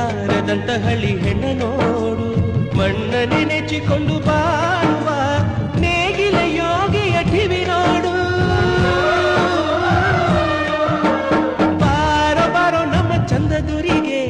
ಬಾರದಂತ ಹಳ್ಳಿ ಹೆಣ್ಣ ನೋಡು ಮಣ್ಣ ನೆನೆಚಿಕೊಂಡು ಬಾಳುವ ನೇಗಿಲ ಯೋಗಿಯ ಟಿವಿ ನೋಡು ಬಾರೋ ಬಾರೋ ನಮ್ಮ ಚಂದದುರಿಗೆ